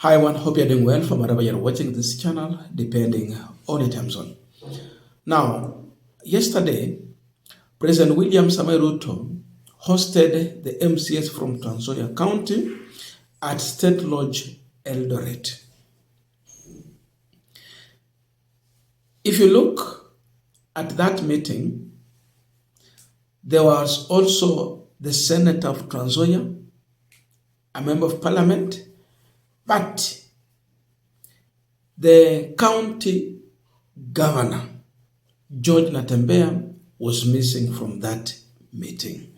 Hi everyone, hope you're doing well from wherever you're watching this channel, depending on your time zone. Now, yesterday, President William Samoei Ruto hosted the MCAs from Trans-Nzoia County at State Lodge, Eldoret. If you look at that meeting, there was also the Senator of Trans-Nzoia, a member of parliament, but the county governor, George Natembeya, was missing from that meeting.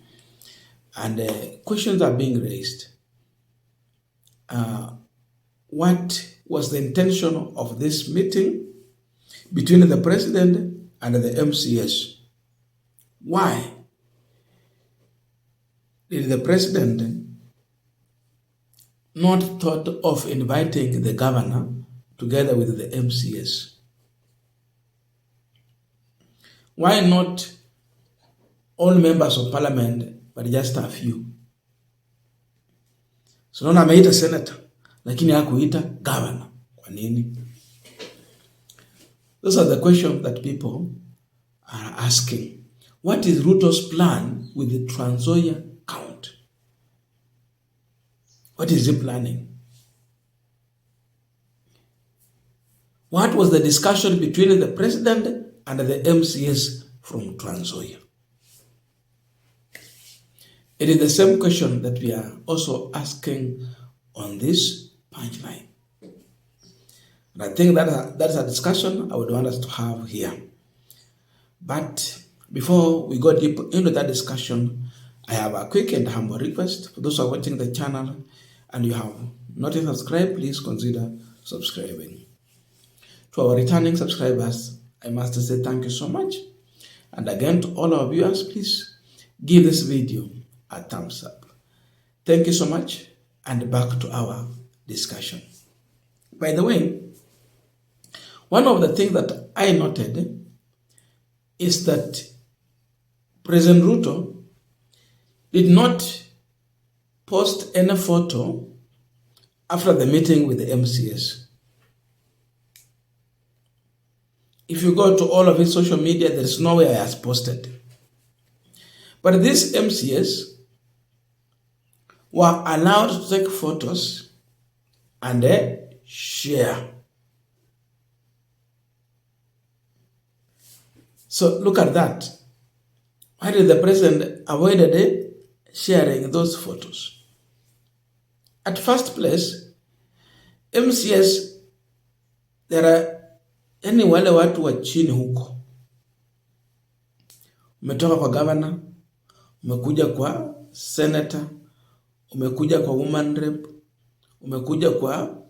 And questions are being raised. What was the intention of this meeting between the president and the MCAs? Why did the president not thought of inviting the governor together with the MCAs? Why not all members of parliament, but just a few? So naona ameita senator, lakini hakuita governor. Kwa nini? Those are the questions that people are asking. What is Ruto's plan with the Trans-Nzoia count? What is he planning? What was the discussion between the president and the MCAs from Trans-Nzoia? It is the same question that we are also asking on this punchline. And I think that's a discussion I would want us to have here. But before we go deep into that discussion, I have a quick and humble request. For those who are watching the channel and you have not yet subscribed, please consider subscribing. To our returning subscribers, I must say thank you so much. And again, to all our viewers, please give this video a thumbs up. Thank you so much, and back to our discussion. By the way, one of the things that I noted is that President Ruto did not post any photo after the meeting with the MCAs. If you go to all of his social media, there is nowhere he has posted. But these MCAs were allowed to take photos and share. So look at that. Why did the president avoid sharing those photos? At first place, MCAs, there are wale watu wa chini huko. Umetoka kwa governor, umekuja kwa senator, umekuja kwa woman rep, umekuja kwa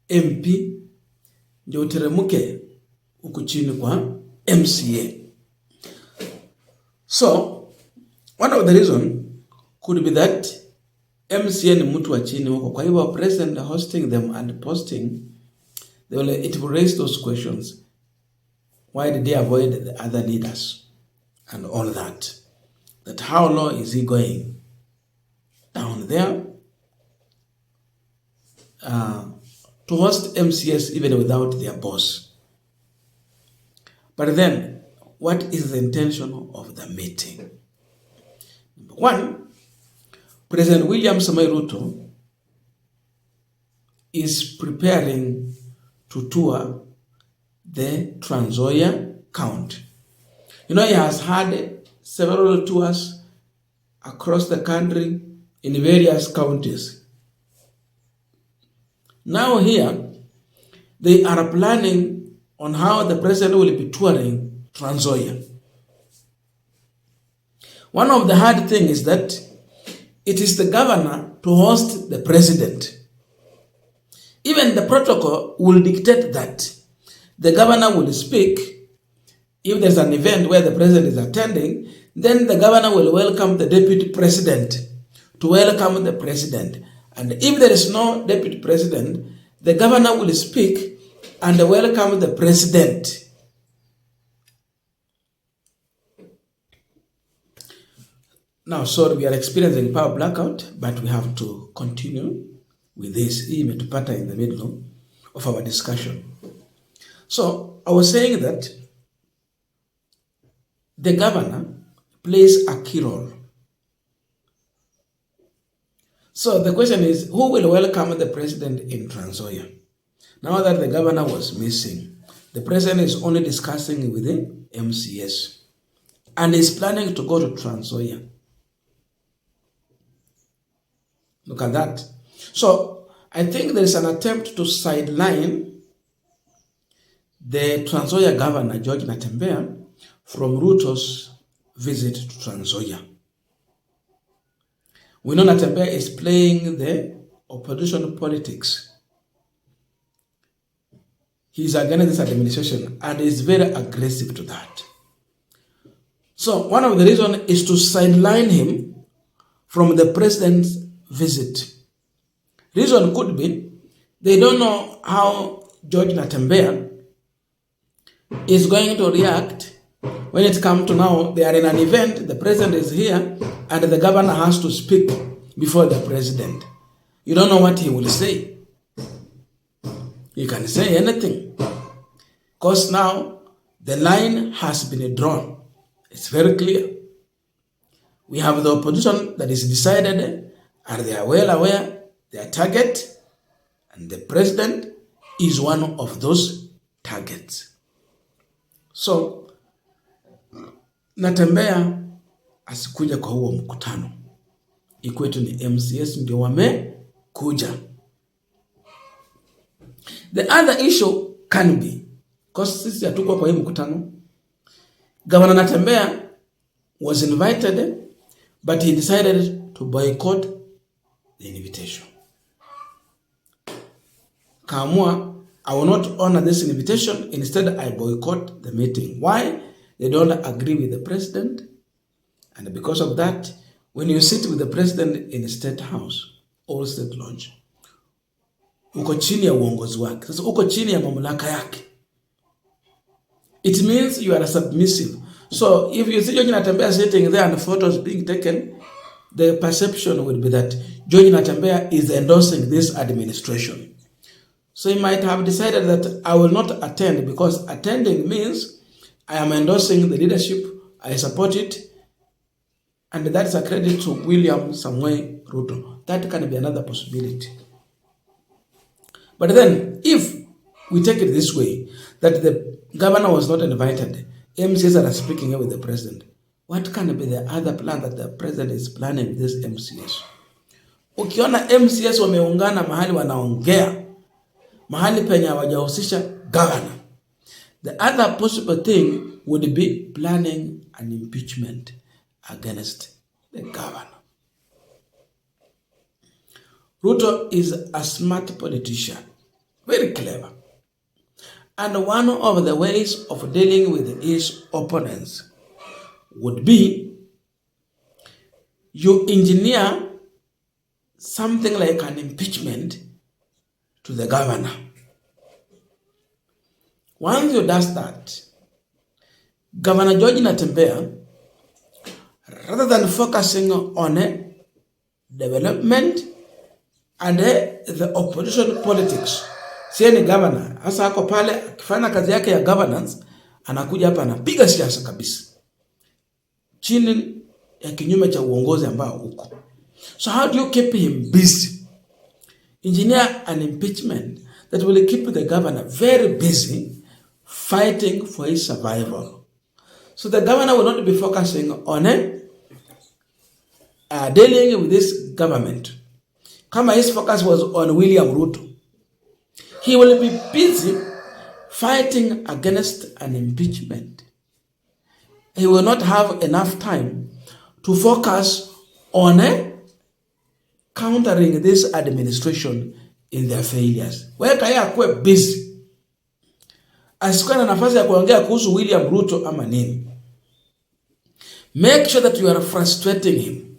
MP, ndio uteremuke huku chini kwa MCA. So, one of the reason could be that MCA ni mtu wa chini huko. Kwa hivyo president hosting them and posting, it will raise those questions. Why did they avoid the other leaders and all that? That how low is he going down there to host MCAs even without their boss? But then, what is the intention of the meeting? Number one, President William Samoei Ruto is preparing to tour the Trans-Nzoia county. You know, he has had several tours across the country in various counties. Now here, they are planning on how the president will be touring Trans-Nzoia. One of the hard things is that it is the governor to host the president. Even the protocol will dictate that the governor will speak. If there's an event where the president is attending, then the governor will welcome the deputy president to welcome the president. And if there is no deputy president, the governor will speak and welcome the president. Now, sorry, we are experiencing power blackout, but we have to continue with this. Hii imetupata in the middle of our discussion. So I was saying that the governor plays a key role. So the question is, who will welcome the president in Trans-Nzoia? Now that the governor was missing, the president is only discussing with the MCAs and is planning to go to Trans-Nzoia. Look at that. So I think there is an attempt to sideline the Trans-Nzoia governor, George Natembeya, from Ruto's visit to Trans-Nzoia. We know Natembeya is playing the opposition politics. He is against this administration and is very aggressive to that. So one of the reasons is to sideline him from the president's visit. Reason could be they don't know how George Natembeya is going to react when it comes to now they are in an event, the president is here, and the governor has to speak before the president. You don't know what he will say. He can say anything. Because now the line has been drawn. It's very clear. We have the opposition that is decided, and they are well aware their target, and the president is one of those targets. So Natembeya asikuja kwa huo mkutano. Ikwetu ni MCS ndio wamekuja. The other issue can be, because sisi hatuko kwa hii mkutano, Governor Natembeya was invited, but he decided to boycott the invitation. Kaamua, I will not honor this invitation. Instead, I boycott the meeting. Why? They don't agree with the president. And because of that, when you sit with the president in a state house or state lodge, uko chini ya uongozi wake. Sasa uko chini ya mamlaka yake. It means you are submissive. So if you see George Natembeya sitting there and photos being taken, the perception would be that George Natembeya is endorsing this administration. So he might have decided that I will not attend, because attending means I am endorsing the leadership, I support it, and that is a credit to William Samoei Ruto. That can be another possibility. But then, if we take it this way, that the governor was not invited, MCAs are speaking with the president, what can be the other plan that the president is planning with this MCAs? Ukiona MCAs wameungana mahali wanaongea, mahali penye hawajahusisha governor, the other possible thing would be planning an impeachment against the governor. Ruto is a smart politician, very clever. And one of the ways of dealing with his opponents would be you engineer something like an impeachment to the governor. Once you does that, Governor George Natembeya, rather than focusing on development and the opposition politics, siye ni governor, hasa ako pale akifanya kazi yake ya governance, anakuja hapa anapiga siasa kabisa chini ya kinyume cha uongozi ambao uko. So how do you keep him busy? Engineer an impeachment that will keep the governor very busy fighting for his survival. So the governor will not be focusing on dealing with this government. Kama his focus was on William Ruto, he will be busy fighting against an impeachment. He will not have enough time to focus on countering this administration in their failures. Weka yeye akuwe busy, asikuwe na nafasi ya kuongea kuhusu William Ruto ama nini. Make sure that you are frustrating him,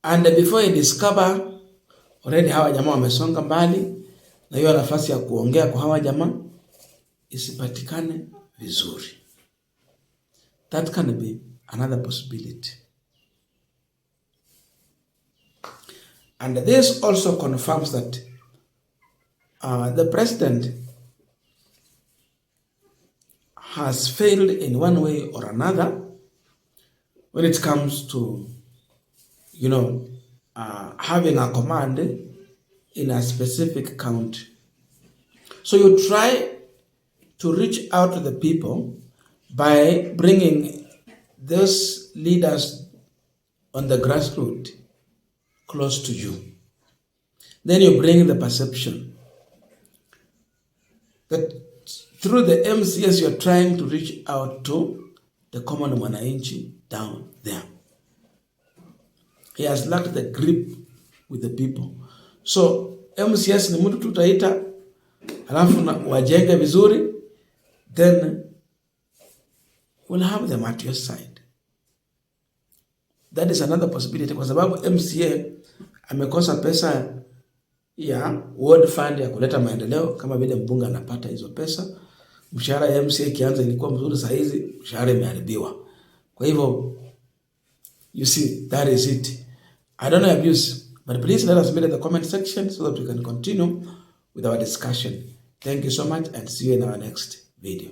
and before you discover already hawa jamaa wamesonga mbali, na hiyo nafasi ya kuongea kwa hawa jamaa isipatikane vizuri. That can be another possibility. And this also confirms that the president has failed in one way or another when it comes to, having a command in a specific county. So you try to reach out to the people by bringing those leaders on the grassroots close to you. Then you bring the perception that through the MCAs you're trying to reach out to the common mwananchi down there. He has lacked the grip with the people. So MCAs ni mtu tutaita, alafu wajenge vizuri, then we'll have them at your side. That is another possibility, kwa sababu MCA amekosa pesa ya World Fund ya kuleta maendeleo kama vile mbunge anapata hizo pesa. Mshahara ya MCA kianza ilikuwa mzuri, saa hizi mshahara imeharibiwa. Kwa hivyo, you see, that is it. I don't know your views, but please let us meet in the comment section so that we can continue with our discussion. Thank you so much and see you in our next video.